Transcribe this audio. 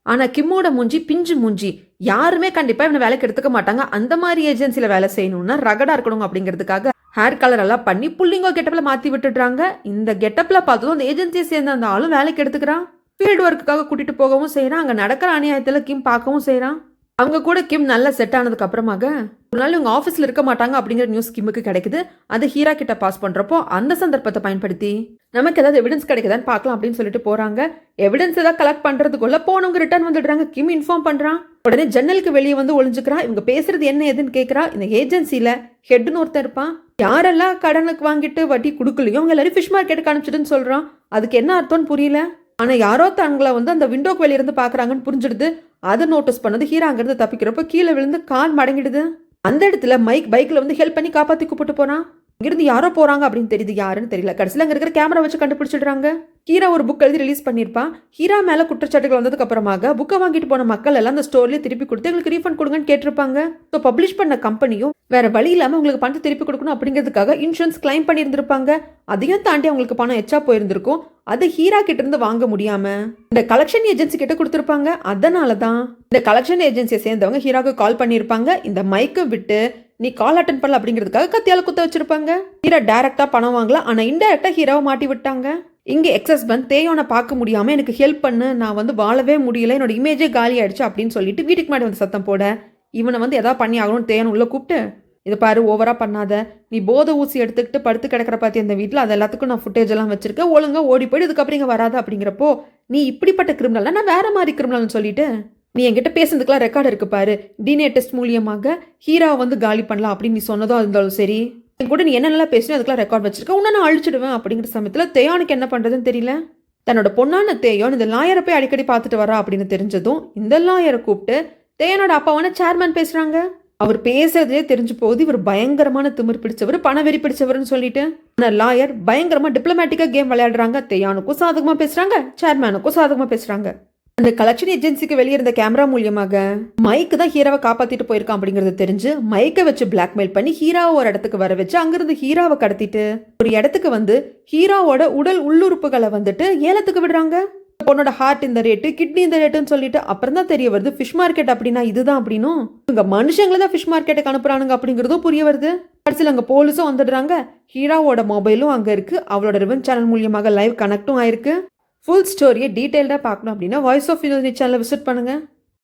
ஆனா கிம்மோட மூஞ்சி பிஞ்சு மூஞ்சி. யாருமே கண்டிப்பா இவனை வேலைக்கு எடுத்துக்க மாட்டாங்க. அந்த மாதிரி ஏஜென்சில வேலை செய்யணும்னா ரகடா இருக்கணும் அப்படிங்கிறதுக்காக ஹேர் கலர் எல்லாம் பண்ணி புள்ளிங்கோ கெட்டப்ல மாத்தி விட்டுடுறாங்க. இந்த கெட்டப்ல பார்த்ததும் அந்த ஏஜென்சியை சேர்ந்த அந்த ஆளும் வேலைக்கு எடுத்துக்கிறான். ஃபீல்டு ஒர்க்குக்காக கூட்டிட்டு போகவும் செய்யறான். அங்க நடக்கிற அநியாயத்துல கிம் பார்க்கவும் செய்யறான். அவங்க கூட கிம் நல்லா செட் ஆனதுக்கு அப்புறமாக ஒரு நாள் இவங்க ஆஃபீஸில் இருக்க மாட்டாங்க அப்படிங்கிற நியூஸ் கிம்முக்கு கிடைக்குது. அது ஹீரா கிட்ட பாஸ் பண்ணுறப்போ அந்த சந்தர்ப்பத்தை பயன்படுத்தி நமக்கு ஏதாவது எவிடன்ஸ் கிடைக்குதான்னு பார்க்கலாம் அப்படின்னு சொல்லிட்டு போகிறாங்க. எவிடன்ஸ் ஏதாவது கலெக்ட் பண்ணுறதுக்குள்ள போனவங்க ரிட்டர்ன் வந்துடுறாங்க. கிம் இன்ஃபார்ம் பண்ணுறான். உடனே ஜன்னலுக்கு வெளியே வந்து ஒளிஞ்சுக்கிறான். இவங்க பேசுறது என்ன ஏதுன்னு கேட்குறா. இந்த ஏஜென்சியில் ஹெட்னு ஒருத்தர் இருப்பான். யாரெல்லாம் கடனுக்கு வாங்கிட்டு வட்டி கொடுக்கலையோ அவங்க எல்லாரும் ஃபிஷ் மார்க்கெட்டுக்கு அனுப்பிச்சிட்டுன்னு சொல்கிறான். அதுக்கு என்ன அர்த்தம்னு புரியல. ஆனால் யாரோ தங்களை வந்து அந்த விண்டோக்கு வெளியிருந்து பார்க்குறாங்கன்னு புரிஞ்சிடுது. அதை நோட்டீஸ் பண்ணது ஹீரா அங்கிருந்து தப்பிக்கிறப்ப கீழே விழுந்து கால் மடங்கிடுது. அந்த இடத்துல மைக் பைக்ல வந்து ஹெல்ப் பண்ணி காப்பாற்றி கூப்பிட்டு போறான். இங்கிருந்து யாரோ போறாங்க அப்படின்னு தெரியுது, யாருன்னு தெரியல. கடைசியில் அங்கே இருக்கிற கேமரா வச்சு கண்டுபிடிச்சிடுறாங்க. ஹீரா ஒரு புக் எழுதி ரிலீஸ் பண்ணியிருப்பான். ஹீரா மேலே குற்றச்சாட்டுகள் வந்ததுக்கு அப்புறமாக புக்கை வாங்கிட்டு போன மக்கள் எல்லாம் அந்த ஸ்டோர்லேயே திருப்பி கொடுத்து எங்களுக்கு ரீஃபண்ட் கொடுங்கன்னு கேட்டிருப்பாங்க. ஸோ பப்ளிஷ் பண்ண கம்பெனியும் வேற வழி இல்லாமல் உங்களுக்கு பணத்தை திருப்பி கொடுக்கணும் அப்படிங்கிறதுக்காக இன்சூரன்ஸ் கிளைம் பண்ணியிருந்திருப்பாங்க. அதையும் தாண்டி அவங்களுக்கு பணம் எச்சா போயிருந்திருக்கும். அது ஹீரா கிட்ட இருந்து வாங்க முடியாம இந்த கலெக்ஷன் ஏஜென்சி கிட்ட கொடுத்துருப்பாங்க. அதனால தான் இந்த கலெக்ஷன் ஏஜென்சியை சேர்ந்தவங்க ஹீராவுக்கு கால் பண்ணியிருப்பாங்க. இந்த மைக்கை விட்டு நீ கால் அட்டன் பண்ணல அப்படிங்கிறதுக்காக கத்தியால குத்த வச்சிருப்பாங்க. ஹீரா டைரக்டா பணம் வாங்கலாம், ஆனா இன்டைரக்டா ஹீராவை மாட்டி விட்டாங்க. இங்க எக்ஸஸ்பண்ட் தேயோனை பார்க்க முடியாம எனக்கு ஹெல்ப் பண்ணு, நான் வந்து வாழவே முடியல, என்னோட இமேஜே காலி ஆயிடுச்சு அப்படின்னு சொல்லிட்டு வீட்டுக்கு முன்னாடி வந்து சத்தம் போட இவனை வந்து எதாவது பண்ணி ஆகணும்னு தேயோனை உள்ள கூப்பிட்டு இதை பாரு ஓவரா பண்ணாத, நீ போதை ஊசி எடுத்துக்கிட்டு படுத்து கிடக்கிற பார்த்தி அந்த வீட்டில் அது எல்லாத்துக்கும் நான் ஃபுட்டேஜ் எல்லாம் வச்சிருக்கேன், ஒழுங்கா ஓடி போயிடு, இதுக்கப்புறம் இங்கே வராது அப்படிங்கிறப்போ நீ இப்படிப்பட்ட கிரிமினல், நான் வேற மாதிரி கிரிமினல்னு சொல்லிட்டு நீ என்கிட்ட பேசுறதுக்குலாம் ரெக்கார்டு இருக்கு பாரு, டிஎன்ஏ டெஸ்ட் மூலியமாக ஹீராவை வந்து காலி பண்ணலாம் அப்படின்னு நீ சொன்னதோ இருந்தாலும் சரி, என் கூட நீ என்னென்னலாம் பேசணும் அதுக்கெல்லாம் ரெக்கார்ட் வச்சிருக்க, உன்னை நான் அழிச்சிடுவேன் அப்படிங்கிற சமயத்தில் தேயானுக்கு என்ன பண்ணுறதுன்னு தெரியல. தன்னோட பொண்ணான தேயோன் இந்த லாயரை போய் அடிக்கடி பார்த்துட்டு வரா அப்படின்னு தெரிஞ்சதும் இந்த லாயரை கூப்பிட்டு தேயனோட அப்பாவான சேர்மேன் பேசுறாங்க. அவர் பேசுறதே தெரிஞ்சு போகுது இவர் பயங்கரமான திமிர் பிடிச்சவர், பணவெறி பிடிச்சவர்னு சொல்லிட்டு. ஆனால் லாயர் பயங்கரமா டிப்ளமேட்டிக்கா கேம் விளையாடுறாங்க. தேயானுக்கும் சாதகமா பேசுறாங்க, சேர்மேனுக்கும் சாதகமா பேசுறாங்க. அந்த கலெக்ஷன் ஏஜென்சிக்கு வெளியே இருந்த கேமரா மூலியமாக மைக்கு தான் ஹீராவை காப்பாத்திட்டு போயிருக்கான் அப்படிங்கறது தெரிஞ்சு மைக்கை வச்சு பிளாக்மெயில் பண்ணி ஹீராவை ஒரு இடத்துக்கு வர வச்சு அங்கிருந்து ஹீராவை கடத்திட்டு ஒரு இடத்துக்கு வந்து ஹீராவோட உடல் உள்ளுறுப்புகளை வந்துட்டு ஏலத்துக்கு விடுறாங்க. பொண்ணோட ஹார்ட் இந்த ரேட்டு, கிட்னி இந்த ரேட்டுன்னு சொல்லிட்டு அப்புறம் தான் தெரிய வருது ஃபிஷ் மார்க்கெட் அப்படின்னா இதுதான் அப்படின்னும், இவங்க மனுஷங்களை தான் ஃபிஷ் மார்க்கெட்டுக்கு அனுப்புறானுங்க அப்படிங்கிறதும் புரிய வருது. கடைசியில் அங்கே போலீஸும் வந்துடுறாங்க. ஹீராவோட மொபைலும் அங்கே இருக்கு, அவளோட ரிவன் சேனல் மூலியமாக லைவ் கனெக்டும் ஆயிருக்கு. ஃபுல் ஸ்டோரியை டீட்டெயில்டாக பார்க்கணும் அப்படின்னா வாய்ஸ் ஆஃப் யூனிவர்சிட்டி சேனலை விசிட் பண்ணுங்க.